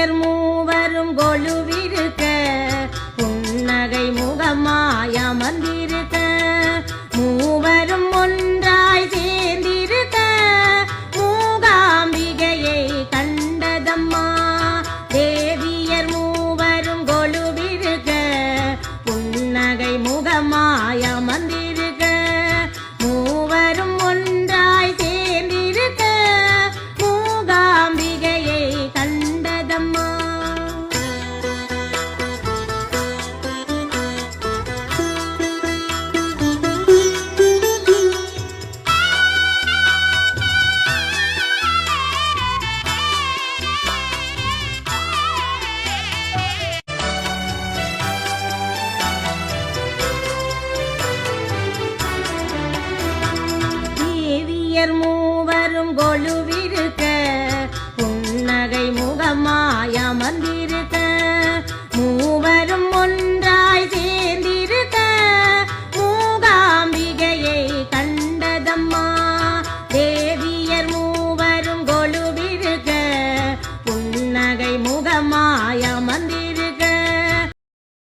தேவியர் மூவரும் கொலுவிருக்க புன்னகை முகமாய் அமர்ந்திருக்க மூவரும் ஒன்றாய் சேர்ந்திருக்க மூகாம்பிகையை கண்டதம்மா. தேவியர் மூவரும் கொலுவிருக்க புன்னகை முகமாய் அமர்ந்திருக்க மூவரும் ஒன்றாய் சேர்ந்திருக்க மூகாம்பிகையை கண்டதம்மா. தேவியர் மூவரும் கொலுவிருக்க புன்னகை முகமாய் அமர்ந்திருக்க